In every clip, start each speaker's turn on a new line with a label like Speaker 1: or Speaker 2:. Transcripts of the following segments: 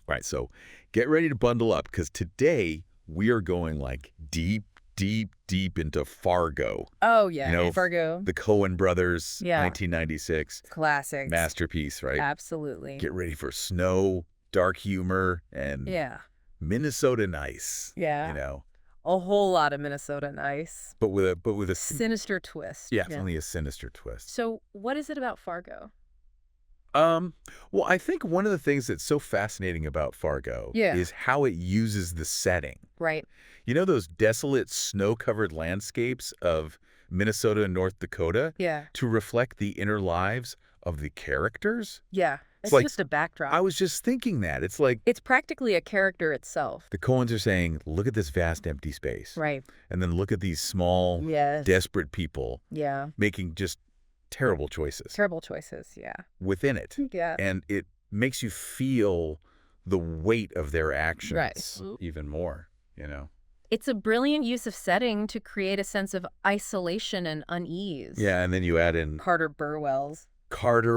Speaker 1: Right, so get ready to bundle up because today we are going like deep, deep, deep into Fargo.
Speaker 2: Oh, yeah. Fargo.
Speaker 1: The Coen Brothers,
Speaker 2: Yeah.
Speaker 1: 1996.
Speaker 2: Classics.
Speaker 1: Masterpiece, right?
Speaker 2: Absolutely.
Speaker 1: Get ready for snow, dark humor, and Minnesota nice.
Speaker 2: Yeah. A whole lot of Minnesota nice.
Speaker 1: But with a
Speaker 2: sinister twist.
Speaker 1: Yeah, only a sinister twist.
Speaker 2: So what is it about Fargo?
Speaker 1: Well, I think one of the things that's so fascinating about Fargo is how it uses the setting.
Speaker 2: Right.
Speaker 1: You know those desolate snow-covered landscapes of Minnesota and North Dakota?
Speaker 2: Yeah.
Speaker 1: To reflect the inner lives of the characters?
Speaker 2: Yeah. It's
Speaker 1: like,
Speaker 2: just a backdrop.
Speaker 1: I was just thinking that. It's like...
Speaker 2: It's practically a character itself.
Speaker 1: The Coens are saying, look at this vast empty space.
Speaker 2: Right.
Speaker 1: And then look at these small, desperate people making just terrible choices.
Speaker 2: Terrible choices,
Speaker 1: within it.
Speaker 2: Yeah.
Speaker 1: And it makes you feel the weight of their actions even more,
Speaker 2: It's a brilliant use of setting to create a sense of isolation and unease.
Speaker 1: Yeah, and then you add in...
Speaker 2: Carter Burwell's.
Speaker 1: Oh,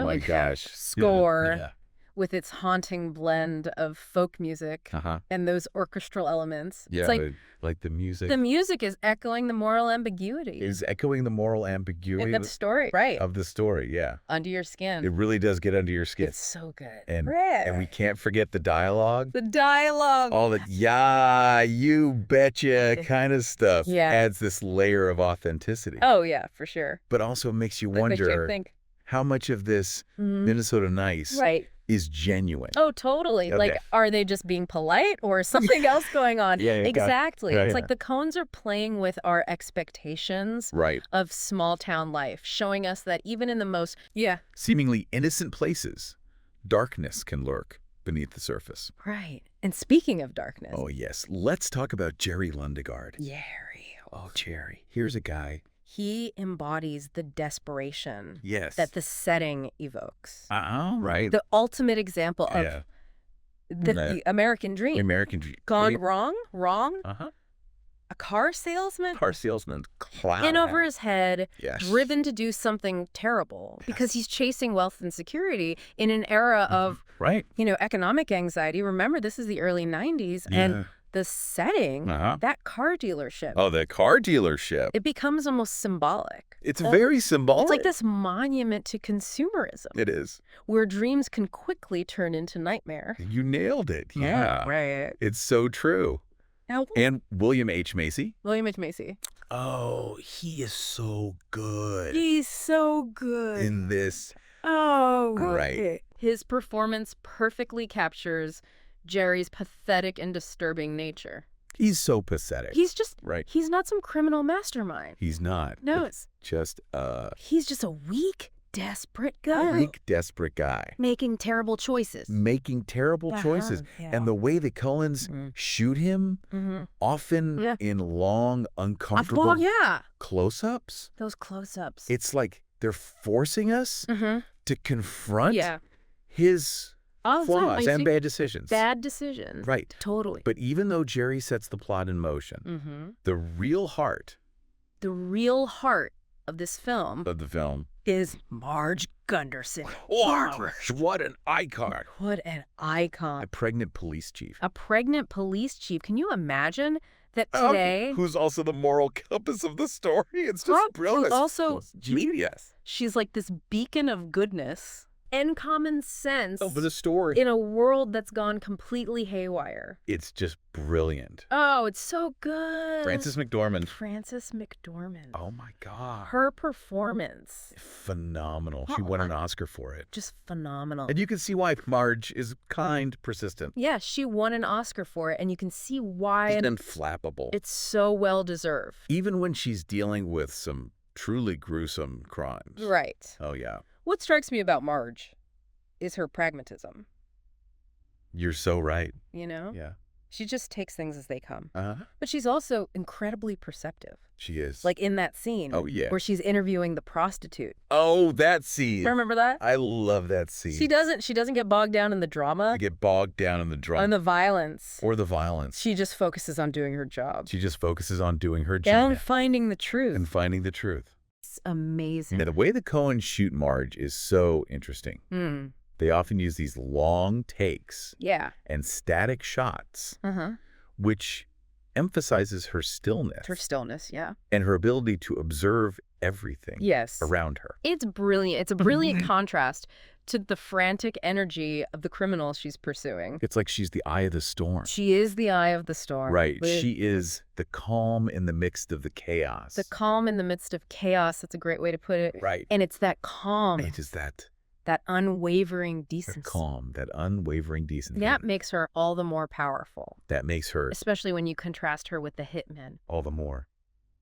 Speaker 1: my gosh.
Speaker 2: Score. With its haunting blend of folk music and those orchestral elements.
Speaker 1: Yeah,
Speaker 2: it's
Speaker 1: like the music.
Speaker 2: The music is echoing the moral ambiguity.
Speaker 1: Is echoing the moral ambiguity
Speaker 2: of the story. Right.
Speaker 1: Of the story, yeah.
Speaker 2: Under your skin.
Speaker 1: It really does get under your skin.
Speaker 2: It's so good.
Speaker 1: And we can't forget the dialogue.
Speaker 2: The dialogue.
Speaker 1: All that, you betcha kind of stuff adds this layer of authenticity.
Speaker 2: Oh, yeah, for sure.
Speaker 1: But also makes you wonder how much of this Minnesota nice is genuine.
Speaker 2: Oh, totally. Like, are they just being polite or something else going on? Exactly. It's like the Coens are playing with our expectations of small town life, showing us that even in the most
Speaker 1: seemingly innocent places, darkness can lurk beneath the surface.
Speaker 2: Right. And speaking of darkness.
Speaker 1: Oh, yes. Let's talk about Jerry Lundegaard.
Speaker 2: Jerry.
Speaker 1: Oh, Jerry. Here's a guy.
Speaker 2: He embodies the desperation
Speaker 1: that
Speaker 2: the setting evokes.
Speaker 1: Right.
Speaker 2: The ultimate example of the American dream.
Speaker 1: American dream.
Speaker 2: Gone wrong. A car salesman. In over his head, driven to do something terrible because he's chasing wealth and security in an era of, economic anxiety. Remember, this is the early 90s. And the setting, that car dealership.
Speaker 1: Oh, the car dealership.
Speaker 2: It becomes almost symbolic.
Speaker 1: It's very symbolic.
Speaker 2: It's like this monument to consumerism.
Speaker 1: It is.
Speaker 2: Where dreams can quickly turn into nightmare.
Speaker 1: You nailed it. Yeah.
Speaker 2: Right.
Speaker 1: It's so true.
Speaker 2: Now,
Speaker 1: and William H. Macy.
Speaker 2: Oh,
Speaker 1: he is so good.
Speaker 2: He's so good.
Speaker 1: In this.
Speaker 2: Oh,
Speaker 1: right.
Speaker 2: His performance perfectly captures Jerry's pathetic and disturbing nature.
Speaker 1: He's so pathetic.
Speaker 2: He's just he's not some criminal mastermind.
Speaker 1: He's not.
Speaker 2: No,
Speaker 1: it's just
Speaker 2: he's just a weak, desperate guy.
Speaker 1: Making
Speaker 2: terrible choices.
Speaker 1: And the way the Coens shoot him, often in long, uncomfortable close-ups.
Speaker 2: Those close-ups.
Speaker 1: It's like they're forcing us to confront his flaws and bad decisions.
Speaker 2: Right. Totally.
Speaker 1: But even though Jerry sets the plot in motion, the real heart
Speaker 2: of this film is Marge Gunderson.
Speaker 1: Marge, what an icon.
Speaker 2: A
Speaker 1: pregnant police chief.
Speaker 2: Can you imagine that today?
Speaker 1: Who's also the moral compass of the story. It's just brilliant.
Speaker 2: She's also
Speaker 1: genius.
Speaker 2: She's like this beacon of goodness and common sense
Speaker 1: for the story
Speaker 2: in a world that's gone completely haywire.
Speaker 1: It's just brilliant.
Speaker 2: Oh, it's so good.
Speaker 1: Frances McDormand.
Speaker 2: Oh
Speaker 1: my God.
Speaker 2: Her performance.
Speaker 1: Phenomenal. She won an Oscar for it.
Speaker 2: Just phenomenal.
Speaker 1: And you can see why Marge is kind, persistent.
Speaker 2: Yeah, she won an Oscar for it, and you can see why.
Speaker 1: And inflappable.
Speaker 2: It's so well deserved.
Speaker 1: Even when she's dealing with some truly gruesome crimes.
Speaker 2: Right.
Speaker 1: Oh, yeah.
Speaker 2: What strikes me about Marge is her pragmatism.
Speaker 1: You're so right.
Speaker 2: Yeah. She just takes things as they come.
Speaker 1: Uh-huh.
Speaker 2: But she's also incredibly perceptive.
Speaker 1: She is.
Speaker 2: Like in that scene.
Speaker 1: Oh, yeah.
Speaker 2: Where she's interviewing the prostitute.
Speaker 1: Oh, that scene.
Speaker 2: Remember that?
Speaker 1: I love that scene.
Speaker 2: She doesn't get bogged down in the drama.
Speaker 1: Get bogged down in the drama.
Speaker 2: On the violence.
Speaker 1: Or the violence.
Speaker 2: She just focuses on doing her job.
Speaker 1: And
Speaker 2: finding the truth.
Speaker 1: It's
Speaker 2: amazing.
Speaker 1: Yeah, the way the Coens shoot Marge is so interesting. They often use these long takes and static shots, which emphasizes her stillness.
Speaker 2: Her stillness, yeah.
Speaker 1: And her ability to observe everything around her.
Speaker 2: It's brilliant. It's a brilliant contrast to the frantic energy of the criminal she's pursuing.
Speaker 1: It's like she's the eye of the storm.
Speaker 2: She is the eye of the storm.
Speaker 1: Right. She is the calm in the midst of the chaos.
Speaker 2: The calm in the midst of chaos. That's a great way to put it.
Speaker 1: Right.
Speaker 2: And it's that calm.
Speaker 1: It is that
Speaker 2: unwavering decency.
Speaker 1: That calm, that unwavering decency.
Speaker 2: That makes her all the more powerful.
Speaker 1: That makes her...
Speaker 2: Especially when you contrast her with the hitmen.
Speaker 1: All the more.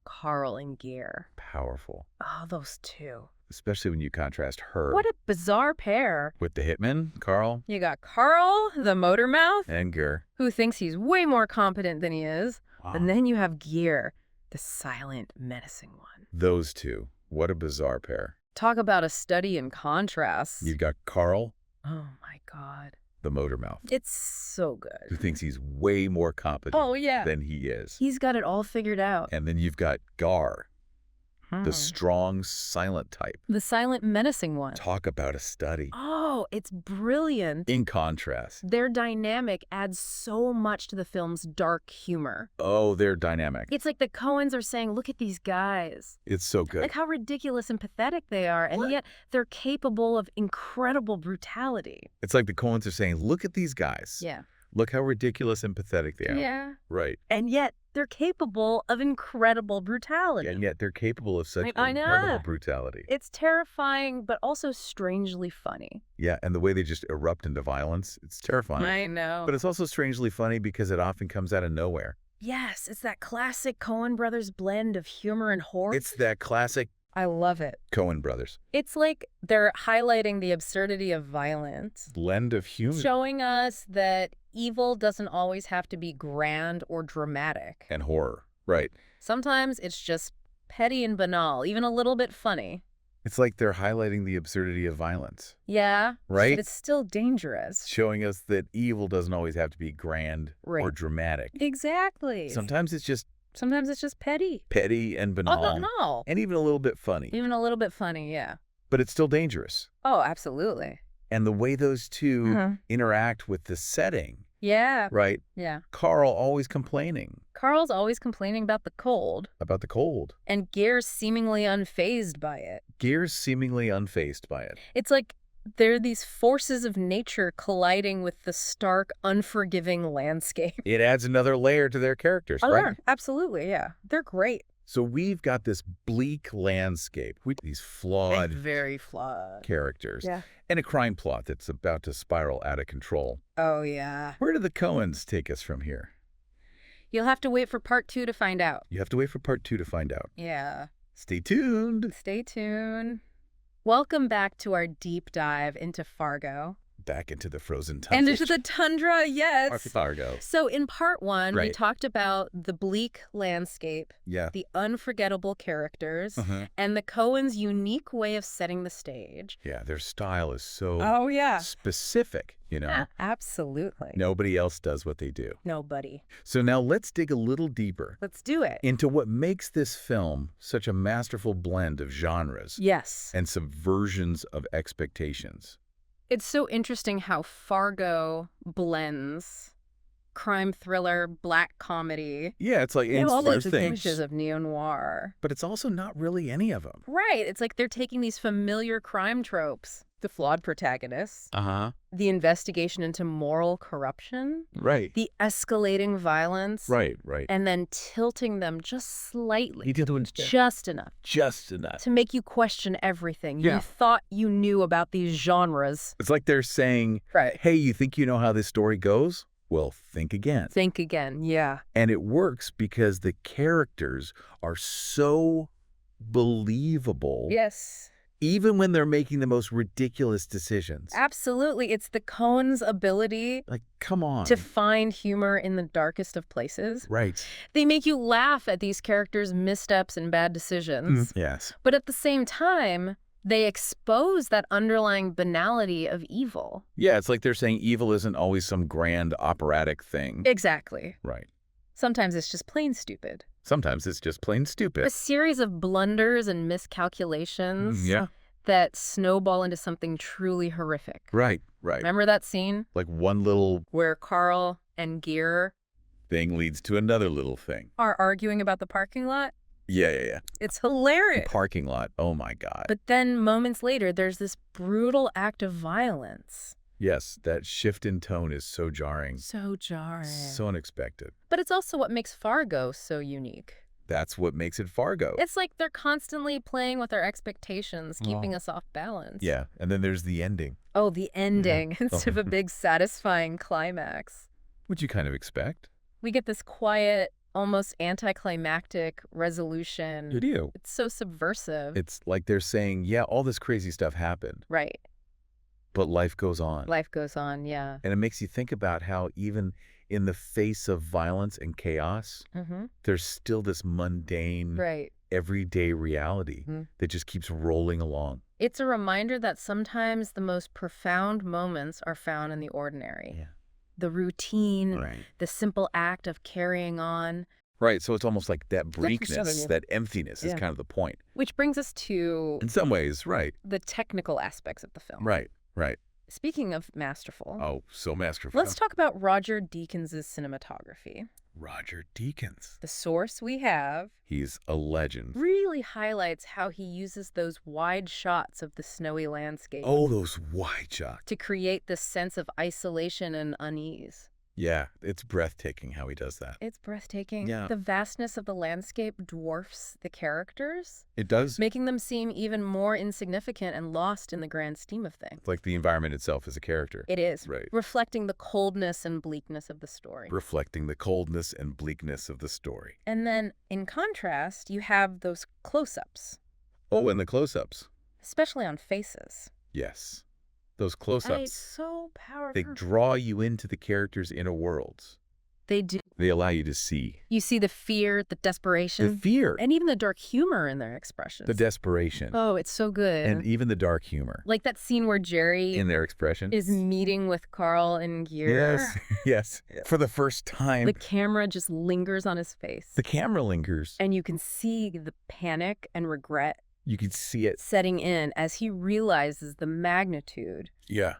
Speaker 2: Carl and Gere.
Speaker 1: Powerful.
Speaker 2: Oh, those two.
Speaker 1: Especially when you contrast her.
Speaker 2: What a bizarre pair.
Speaker 1: With the hitman, Carl.
Speaker 2: You got Carl, the motor mouth.
Speaker 1: And Gere.
Speaker 2: Who thinks he's way more competent than he is. Wow. And then you have Gere, the silent, menacing one.
Speaker 1: Those two. What a bizarre pair.
Speaker 2: Talk about a study in contrast.
Speaker 1: You've got Carl.
Speaker 2: Oh, my God.
Speaker 1: The motor mouth.
Speaker 2: It's so good.
Speaker 1: Who thinks he's way more competent than he is.
Speaker 2: He's got it all figured out.
Speaker 1: And then you've got Gar. The strong, silent type.
Speaker 2: The silent, menacing one.
Speaker 1: Talk about a study.
Speaker 2: Oh, it's brilliant.
Speaker 1: In contrast.
Speaker 2: Their dynamic adds so much to the film's dark humor.
Speaker 1: Oh, they're dynamic.
Speaker 2: It's like the Coens are saying, look at these guys.
Speaker 1: It's so good.
Speaker 2: Like how ridiculous and pathetic they are, and yet they're capable of incredible brutality.
Speaker 1: It's like the Coens are saying, look at these guys.
Speaker 2: Yeah.
Speaker 1: Look how ridiculous and pathetic they are.
Speaker 2: Yeah.
Speaker 1: Right.
Speaker 2: And yet they're capable of incredible brutality.
Speaker 1: And yet they're capable of such incredible brutality.
Speaker 2: It's terrifying, but also strangely funny.
Speaker 1: Yeah, and the way they just erupt into violence, it's terrifying.
Speaker 2: I know.
Speaker 1: But it's also strangely funny because it often comes out of nowhere.
Speaker 2: Yes, it's that classic Coen Brothers blend of humor and horror.
Speaker 1: It's that classic...
Speaker 2: I love it.
Speaker 1: Coen Brothers.
Speaker 2: It's like they're highlighting the absurdity of violence.
Speaker 1: Blend of humor.
Speaker 2: Showing us that evil doesn't always have to be grand or dramatic.
Speaker 1: And horror. Right.
Speaker 2: Sometimes it's just petty and banal, even a little bit funny.
Speaker 1: It's like they're highlighting the absurdity of violence.
Speaker 2: Yeah.
Speaker 1: Right?
Speaker 2: But it's still dangerous.
Speaker 1: Showing us that evil doesn't always have to be grand or dramatic.
Speaker 2: Exactly.
Speaker 1: Sometimes it's just
Speaker 2: petty.
Speaker 1: Petty and banal.
Speaker 2: Oh, no.
Speaker 1: And even a little bit funny.
Speaker 2: Even a little bit funny, yeah.
Speaker 1: But it's still dangerous.
Speaker 2: Oh, absolutely.
Speaker 1: And the way those two interact with the setting.
Speaker 2: Yeah.
Speaker 1: Right?
Speaker 2: Yeah.
Speaker 1: Carl always complaining.
Speaker 2: Carl's always complaining about the cold.
Speaker 1: About the cold.
Speaker 2: And Gere's seemingly unfazed by it.
Speaker 1: Gere's seemingly unfazed by it.
Speaker 2: It's like there are these forces of nature colliding with the stark, unforgiving landscape.
Speaker 1: It adds another layer to their characters, right?
Speaker 2: Yeah, absolutely, yeah. They're great.
Speaker 1: So we've got this bleak landscape with these flawed,
Speaker 2: very flawed
Speaker 1: characters.
Speaker 2: Yeah.
Speaker 1: And a crime plot that's about to spiral out of control.
Speaker 2: Oh, yeah.
Speaker 1: Where do the Coens take us from here?
Speaker 2: You'll have to wait for part 2 to find out.
Speaker 1: You have to wait for part 2 to find out.
Speaker 2: Yeah.
Speaker 1: Stay tuned.
Speaker 2: Stay tuned. Welcome back to our deep dive into Fargo.
Speaker 1: Back into the frozen tundra.
Speaker 2: And into the tundra, yes.
Speaker 1: Fargo.
Speaker 2: So in part 1, we talked about the bleak landscape, the unforgettable characters, and the Coens' unique way of setting the stage.
Speaker 1: Yeah, their style is so specific, you know?
Speaker 2: Yeah, absolutely.
Speaker 1: Nobody else does what they do.
Speaker 2: Nobody.
Speaker 1: So now let's dig a little deeper.
Speaker 2: Let's do it.
Speaker 1: Into what makes this film such a masterful blend of genres.
Speaker 2: Yes.
Speaker 1: And subversions of expectations.
Speaker 2: It's so interesting how Fargo blends crime thriller, black comedy.
Speaker 1: Yeah, it's like
Speaker 2: all those images of neo-noir.
Speaker 1: But it's also not really any of them.
Speaker 2: Right. It's like they're taking these familiar crime tropes. The flawed protagonists. The investigation into moral corruption.
Speaker 1: Right.
Speaker 2: The escalating violence.
Speaker 1: Right.
Speaker 2: And then tilting them just slightly.
Speaker 1: Just
Speaker 2: enough.
Speaker 1: Just enough.
Speaker 2: To make you question everything. Yeah. You thought you knew about these genres.
Speaker 1: It's like they're saying, hey, you think you know how this story goes? Well, think again.
Speaker 2: Think again, yeah.
Speaker 1: And it works because the characters are so believable.
Speaker 2: Yes.
Speaker 1: Even when they're making the most ridiculous decisions.
Speaker 2: Absolutely. It's the Coens' ability
Speaker 1: come on,
Speaker 2: to find humor in the darkest of places.
Speaker 1: Right.
Speaker 2: They make you laugh at these characters' missteps and bad decisions.
Speaker 1: Yes.
Speaker 2: But at the same time, they expose that underlying banality of evil.
Speaker 1: Yeah, it's like they're saying evil isn't always some grand operatic thing.
Speaker 2: Exactly.
Speaker 1: Right.
Speaker 2: Sometimes it's just plain stupid.
Speaker 1: Sometimes it's just plain stupid.
Speaker 2: A series of blunders and miscalculations that snowball into something truly horrific.
Speaker 1: Right. Right.
Speaker 2: Remember that scene?
Speaker 1: Like one little...
Speaker 2: Where Carl and Gear...
Speaker 1: thing leads to another little thing.
Speaker 2: Are arguing about the parking lot?
Speaker 1: Yeah.
Speaker 2: It's hilarious.
Speaker 1: The parking lot. Oh, my God.
Speaker 2: But then moments later, there's this brutal act of violence.
Speaker 1: Yes, that shift in tone is so jarring.
Speaker 2: So jarring.
Speaker 1: So unexpected.
Speaker 2: But it's also what makes Fargo so unique.
Speaker 1: That's what makes it Fargo.
Speaker 2: It's like they're constantly playing with our expectations, keeping us off balance.
Speaker 1: Yeah, and then there's the ending.
Speaker 2: Oh, the ending instead of a big satisfying climax.
Speaker 1: Which you kind of expect.
Speaker 2: We get this quiet, almost anticlimactic resolution.
Speaker 1: You do.
Speaker 2: It's so subversive.
Speaker 1: It's like they're saying, yeah, all this crazy stuff happened.
Speaker 2: Right.
Speaker 1: But life goes on.
Speaker 2: Life goes on, yeah.
Speaker 1: And it makes you think about how even in the face of violence and chaos, there's still this mundane, everyday reality that just keeps rolling along.
Speaker 2: It's a reminder that sometimes the most profound moments are found in the ordinary.
Speaker 1: Yeah.
Speaker 2: The routine, the simple act of carrying on.
Speaker 1: Right, so it's almost like that bleakness, that emptiness is kind of the point.
Speaker 2: Which brings us to...
Speaker 1: in some ways,
Speaker 2: the technical aspects of the film.
Speaker 1: Right.
Speaker 2: Speaking of masterful...
Speaker 1: oh, so masterful.
Speaker 2: Let's talk about Roger Deakins' cinematography.
Speaker 1: Roger Deakins.
Speaker 2: The source we have...
Speaker 1: he's a legend.
Speaker 2: ...really highlights how he uses those wide shots of the snowy landscape.
Speaker 1: Oh, those wide shots.
Speaker 2: To create this sense of isolation and unease.
Speaker 1: Yeah, it's breathtaking how he does that.
Speaker 2: It's breathtaking.
Speaker 1: Yeah.
Speaker 2: The vastness of the landscape dwarfs the characters.
Speaker 1: It does.
Speaker 2: Making them seem even more insignificant and lost in the grand scheme of things.
Speaker 1: Like the environment itself is a character.
Speaker 2: It is.
Speaker 1: Right.
Speaker 2: Reflecting the coldness and bleakness of the story.
Speaker 1: Reflecting the coldness and bleakness of the story.
Speaker 2: And then, in contrast, you have those close-ups.
Speaker 1: Oh, and the close-ups.
Speaker 2: Especially on faces.
Speaker 1: Yes. Those close-ups.
Speaker 2: It's so powerful.
Speaker 1: They draw you into the characters' inner worlds.
Speaker 2: They do.
Speaker 1: They allow you to see.
Speaker 2: You see the fear, the desperation.
Speaker 1: The fear.
Speaker 2: And even the dark humor in their expressions.
Speaker 1: The desperation.
Speaker 2: Oh, it's so good.
Speaker 1: And even the dark humor.
Speaker 2: Like that scene where Jerry...
Speaker 1: in their expression.
Speaker 2: ...is meeting with Carl and Gear.
Speaker 1: Yes. For the first time.
Speaker 2: The camera just lingers on his face.
Speaker 1: The camera lingers.
Speaker 2: And you can see the panic and regret.
Speaker 1: You can see it
Speaker 2: setting in as he realizes the magnitude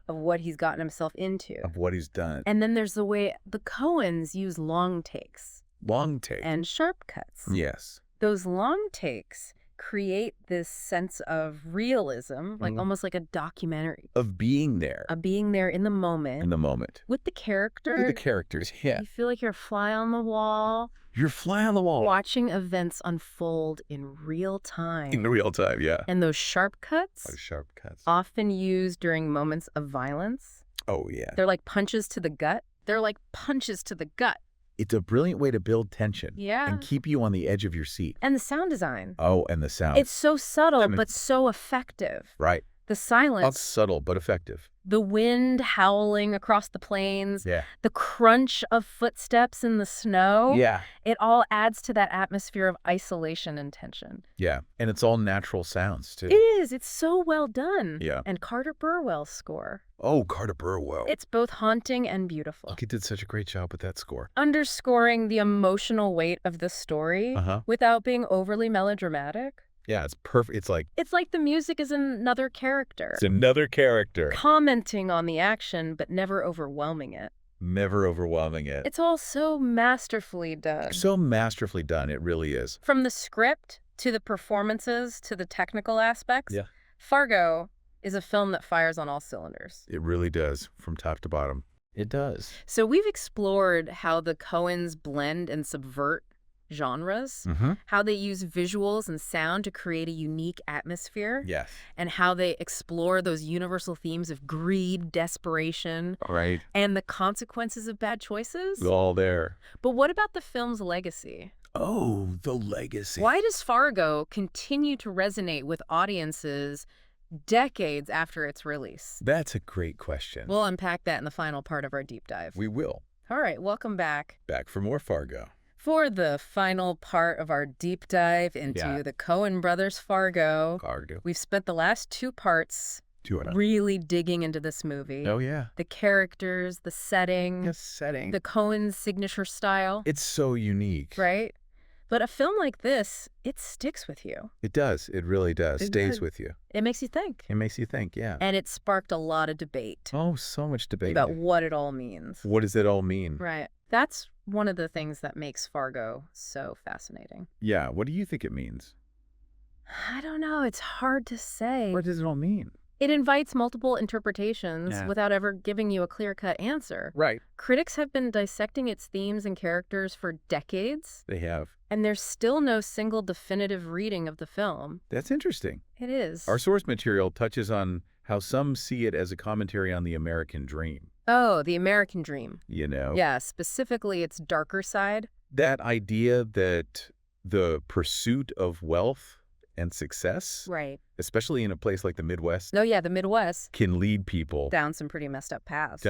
Speaker 2: of what he's gotten himself into.
Speaker 1: Of what he's done.
Speaker 2: And then there's the way the Coens use long takes.
Speaker 1: Long takes.
Speaker 2: And sharp cuts.
Speaker 1: Yes.
Speaker 2: Those long takes create this sense of realism, like almost like a documentary.
Speaker 1: Of being there.
Speaker 2: Of being there in the moment.
Speaker 1: In the moment.
Speaker 2: With the character.
Speaker 1: With the characters, yeah.
Speaker 2: You feel like you're a fly on the wall.
Speaker 1: You're a fly on the wall.
Speaker 2: Watching events unfold in real time.
Speaker 1: In real time, yeah.
Speaker 2: And those sharp cuts.
Speaker 1: Those sharp cuts.
Speaker 2: Often used during moments of violence.
Speaker 1: Oh, yeah.
Speaker 2: They're like punches to the gut. They're like punches to the gut.
Speaker 1: It's a brilliant way to build tension.
Speaker 2: Yeah.
Speaker 1: And keep you on the edge of your seat.
Speaker 2: And the sound design.
Speaker 1: Oh, and the sound.
Speaker 2: It's so subtle, but so effective.
Speaker 1: Right.
Speaker 2: The silence.
Speaker 1: Not subtle, but effective.
Speaker 2: The wind howling across the plains.
Speaker 1: Yeah.
Speaker 2: The crunch of footsteps in the snow.
Speaker 1: Yeah.
Speaker 2: It all adds to that atmosphere of isolation and tension.
Speaker 1: Yeah. And it's all natural sounds, too.
Speaker 2: It is. It's so well done.
Speaker 1: Yeah.
Speaker 2: And Carter Burwell's score.
Speaker 1: Oh, Carter Burwell.
Speaker 2: It's both haunting and beautiful.
Speaker 1: He did such a great job with that score.
Speaker 2: Underscoring the emotional weight of the story without being overly melodramatic.
Speaker 1: Yeah, it's perfect. It's like
Speaker 2: the music is another character.
Speaker 1: It's another character.
Speaker 2: Commenting on the action, but never overwhelming it.
Speaker 1: Never overwhelming it.
Speaker 2: It's all so masterfully done.
Speaker 1: So masterfully done, it really is.
Speaker 2: From the script, to the performances, to the technical aspects, Fargo is a film that fires on all cylinders.
Speaker 1: It really does, from top to bottom. It does.
Speaker 2: So we've explored how the Coens blend and subvert genres, how they use visuals and sound to create a unique atmosphere, and how they explore those universal themes of greed, desperation, and the consequences of bad choices.
Speaker 1: All there.
Speaker 2: But what about the film's legacy?
Speaker 1: Oh, the legacy.
Speaker 2: Why does Fargo continue to resonate with audiences decades after its release?
Speaker 1: That's a great question.
Speaker 2: We'll unpack that in the final part of our deep dive.
Speaker 1: We will.
Speaker 2: All right, welcome back.
Speaker 1: Back for more Fargo.
Speaker 2: For the final part of our deep dive into the Coen Brothers' Fargo, we've spent the last two parts really digging into this movie.
Speaker 1: Oh, yeah.
Speaker 2: The characters, the setting.
Speaker 1: The setting.
Speaker 2: The Coen signature style.
Speaker 1: It's so unique.
Speaker 2: Right? But a film like this, it sticks with you.
Speaker 1: It does. It really does. Stays with you.
Speaker 2: It makes you think.
Speaker 1: It makes you think, yeah.
Speaker 2: And it sparked a lot of debate.
Speaker 1: Oh, so much debate.
Speaker 2: About what it all means.
Speaker 1: What does it all mean?
Speaker 2: Right. That's one of the things that makes Fargo so fascinating.
Speaker 1: Yeah. What do you think it means?
Speaker 2: I don't know. It's hard to say.
Speaker 1: What does it all mean?
Speaker 2: It invites multiple interpretations without ever giving you a clear-cut answer.
Speaker 1: Right.
Speaker 2: Critics have been dissecting its themes and characters for decades.
Speaker 1: They have.
Speaker 2: And there's still no single definitive reading of the film.
Speaker 1: That's interesting.
Speaker 2: It is.
Speaker 1: Our source material touches on how some see it as a commentary on the American dream.
Speaker 2: Oh, the American dream.
Speaker 1: You know?
Speaker 2: Yeah, specifically its darker side.
Speaker 1: That idea that the pursuit of wealth and success,
Speaker 2: right,
Speaker 1: especially in a place like the Midwest.
Speaker 2: Oh, yeah, the Midwest.
Speaker 1: Can lead people
Speaker 2: down some pretty messed up paths.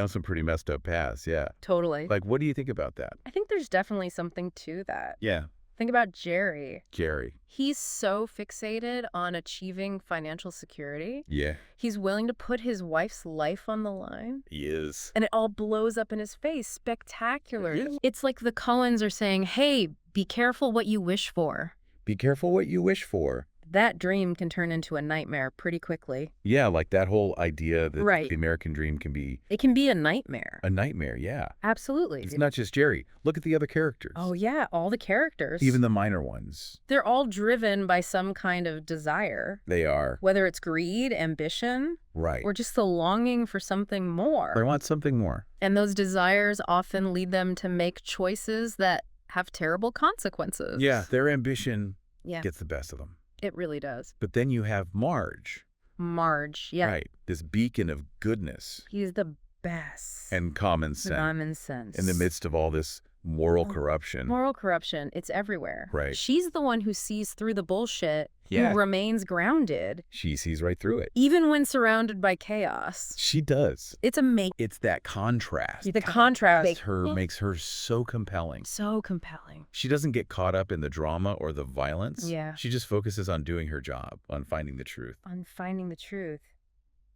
Speaker 1: Yeah.
Speaker 2: Totally.
Speaker 1: Like, what do you think about that?
Speaker 2: I think there's definitely something to that.
Speaker 1: Yeah.
Speaker 2: Think about Jerry.
Speaker 1: Jerry.
Speaker 2: He's so fixated on achieving financial security.
Speaker 1: Yeah.
Speaker 2: He's willing to put his wife's life on the line.
Speaker 1: He is.
Speaker 2: And it all blows up in his face. Spectacular.
Speaker 1: Yeah.
Speaker 2: It's like the Coens are saying, hey, be careful what you wish for.
Speaker 1: Be careful what you wish for.
Speaker 2: That dream can turn into a nightmare pretty quickly.
Speaker 1: Yeah, like that whole idea that
Speaker 2: right.
Speaker 1: the American dream can be...
Speaker 2: It can be a nightmare.
Speaker 1: A nightmare, yeah.
Speaker 2: Absolutely.
Speaker 1: It's not just Jerry. Look at the other characters.
Speaker 2: Oh, yeah, all the characters.
Speaker 1: Even the minor ones.
Speaker 2: They're all driven by some kind of desire.
Speaker 1: They are.
Speaker 2: Whether it's greed, ambition,
Speaker 1: right,
Speaker 2: or just the longing for something more.
Speaker 1: They want something more.
Speaker 2: And those desires often lead them to make choices that have terrible consequences.
Speaker 1: Yeah, their ambition gets the best of them.
Speaker 2: It really does.
Speaker 1: But then you have Marge.
Speaker 2: Marge, yeah.
Speaker 1: Right. This beacon of goodness.
Speaker 2: He's the best.
Speaker 1: And common sense.
Speaker 2: Common sense.
Speaker 1: In the midst of all this moral corruption.
Speaker 2: Moral corruption. It's everywhere.
Speaker 1: Right. She's
Speaker 2: the one who sees through the bullshit. Who remains grounded.
Speaker 1: She sees right through it.
Speaker 2: Even when surrounded by chaos.
Speaker 1: She does.
Speaker 2: It's amazing.
Speaker 1: It's that contrast.
Speaker 2: The contrast
Speaker 1: makes her so compelling.
Speaker 2: So compelling.
Speaker 1: She doesn't get caught up in the drama or the violence.
Speaker 2: Yeah.
Speaker 1: She just focuses on doing her job, on finding the truth.
Speaker 2: On finding the truth.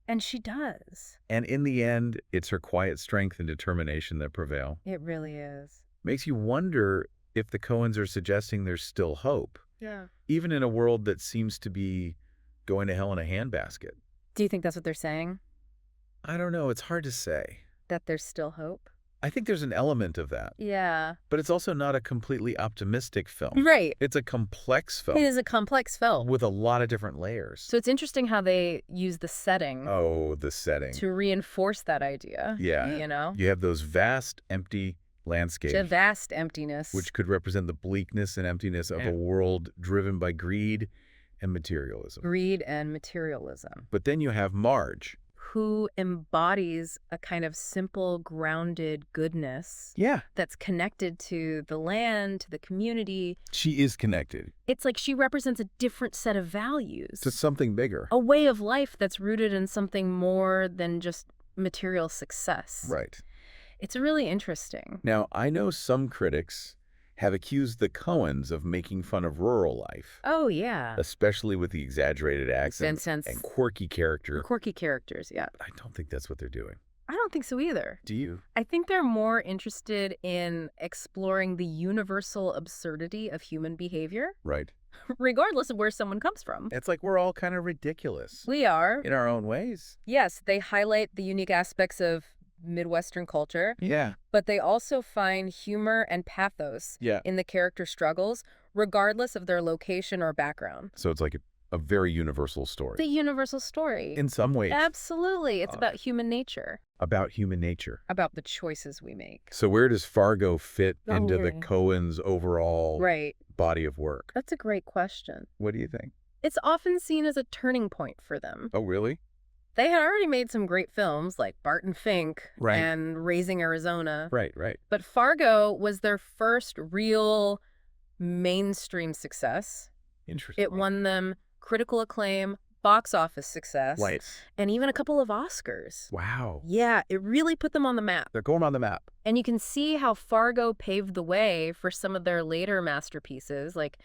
Speaker 2: And she does.
Speaker 1: And in the end, it's her quiet strength and determination that prevail.
Speaker 2: It really is.
Speaker 1: Makes you wonder if the Coens are suggesting there's still hope.
Speaker 2: Yeah.
Speaker 1: Even in a world that seems to be going to hell in a handbasket.
Speaker 2: Do you think that's what they're saying?
Speaker 1: I don't know. It's hard to say.
Speaker 2: That there's still hope?
Speaker 1: I think there's an element of that.
Speaker 2: Yeah.
Speaker 1: But it's also not a completely optimistic film.
Speaker 2: Right.
Speaker 1: It's a complex film.
Speaker 2: It is a complex film.
Speaker 1: With a lot of different layers.
Speaker 2: So it's interesting how they use the setting.
Speaker 1: Oh, the setting.
Speaker 2: To reinforce that idea.
Speaker 1: Yeah.
Speaker 2: You know?
Speaker 1: You have those vast, empty landscape.
Speaker 2: A vast emptiness.
Speaker 1: Which could represent the bleakness and emptiness of a world driven by greed and materialism.
Speaker 2: Greed and materialism.
Speaker 1: But then you have Marge.
Speaker 2: Who embodies a kind of simple, grounded goodness.
Speaker 1: Yeah.
Speaker 2: That's connected to the land, to the community.
Speaker 1: She is connected.
Speaker 2: It's like she represents a different set of values.
Speaker 1: To something bigger.
Speaker 2: A way of life that's rooted in something more than just material success.
Speaker 1: Right.
Speaker 2: It's really interesting.
Speaker 1: Now, I know some critics have accused the Coens of making fun of rural life.
Speaker 2: Oh, yeah.
Speaker 1: Especially with the exaggerated accents and quirky character.
Speaker 2: Quirky characters, yeah.
Speaker 1: I don't think that's what they're doing.
Speaker 2: I don't think so either.
Speaker 1: Do you?
Speaker 2: I think they're more interested in exploring the universal absurdity of human behavior.
Speaker 1: Right.
Speaker 2: Regardless of where someone comes from.
Speaker 1: It's like we're all kind of ridiculous.
Speaker 2: We are.
Speaker 1: In our own ways.
Speaker 2: Yes, they highlight the unique aspects of Midwestern culture.
Speaker 1: Yeah.
Speaker 2: But they also find humor and pathos in the character struggles, regardless of their location or background.
Speaker 1: So it's like a very universal story.
Speaker 2: The universal story.
Speaker 1: In some ways.
Speaker 2: Absolutely. It's about human nature.
Speaker 1: About human nature.
Speaker 2: About the choices we make.
Speaker 1: So where does Fargo fit into the Coens' overall body of work?
Speaker 2: That's a great question.
Speaker 1: What do you think?
Speaker 2: It's often seen as a turning point for them.
Speaker 1: Oh, really?
Speaker 2: They had already made some great films like Barton Fink and Raising Arizona.
Speaker 1: Right.
Speaker 2: But Fargo was their first real mainstream success.
Speaker 1: Interesting.
Speaker 2: It won them critical acclaim, box office success, and even a couple of Oscars.
Speaker 1: Wow.
Speaker 2: Yeah, it really put them on the map.
Speaker 1: They're going on the map.
Speaker 2: And you can see how Fargo paved the way for some of their later masterpieces, like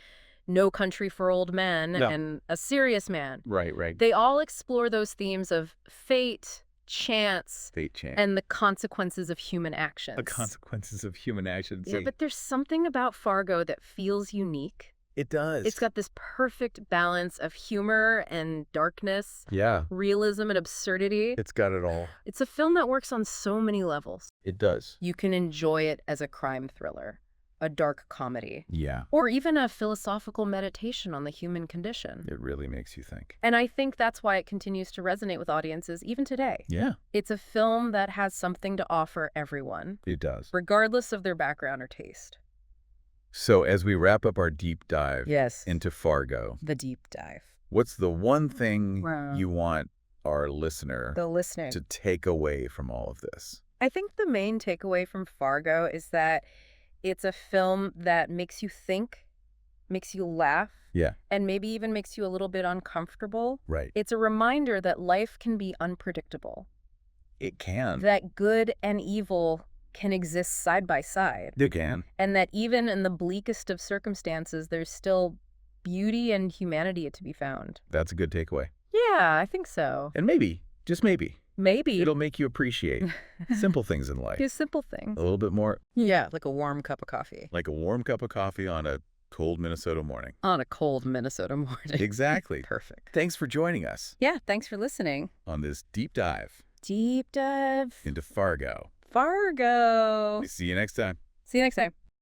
Speaker 2: No Country for Old Men and A Serious Man.
Speaker 1: Right.
Speaker 2: They all explore those themes of fate, chance,
Speaker 1: chance,
Speaker 2: and the consequences of human actions.
Speaker 1: The consequences of human actions.
Speaker 2: Yeah, but there's something about Fargo that feels unique.
Speaker 1: It does.
Speaker 2: It's got this perfect balance of humor and darkness, realism and absurdity.
Speaker 1: It's got it all.
Speaker 2: It's a film that works on so many levels.
Speaker 1: It does.
Speaker 2: You can enjoy it as a crime thriller, a dark comedy,
Speaker 1: yeah,
Speaker 2: or even a philosophical meditation on the human condition.
Speaker 1: It really makes you think.
Speaker 2: And I think that's why it continues to resonate with audiences even today.
Speaker 1: Yeah.
Speaker 2: It's a film that has something to offer everyone.
Speaker 1: It does.
Speaker 2: Regardless of their background or taste.
Speaker 1: So as we wrap up our deep dive into Fargo,
Speaker 2: the deep dive,
Speaker 1: what's the one thing you want our listener
Speaker 2: to
Speaker 1: take away from all of this?
Speaker 2: I think the main takeaway from Fargo is that it's a film that makes you think, makes you laugh, and maybe even makes you a little bit uncomfortable.
Speaker 1: Right.
Speaker 2: It's a reminder that life can be unpredictable.
Speaker 1: It can.
Speaker 2: That good and evil can exist side by side.
Speaker 1: They can.
Speaker 2: And that even in the bleakest of circumstances, there's still beauty and humanity to be found.
Speaker 1: That's a good takeaway.
Speaker 2: Yeah, I think so.
Speaker 1: And maybe, just maybe,
Speaker 2: maybe,
Speaker 1: it'll make you appreciate simple things in life.
Speaker 2: Just simple things.
Speaker 1: A little bit more.
Speaker 2: Yeah, like a warm cup of coffee.
Speaker 1: Like a warm cup of coffee on a cold Minnesota morning.
Speaker 2: On a cold Minnesota morning.
Speaker 1: Exactly.
Speaker 2: Perfect.
Speaker 1: Thanks for joining us.
Speaker 2: Yeah, thanks for listening.
Speaker 1: On this deep dive.
Speaker 2: Deep dive.
Speaker 1: Into Fargo.
Speaker 2: Fargo.
Speaker 1: See you next time.
Speaker 2: See you next time.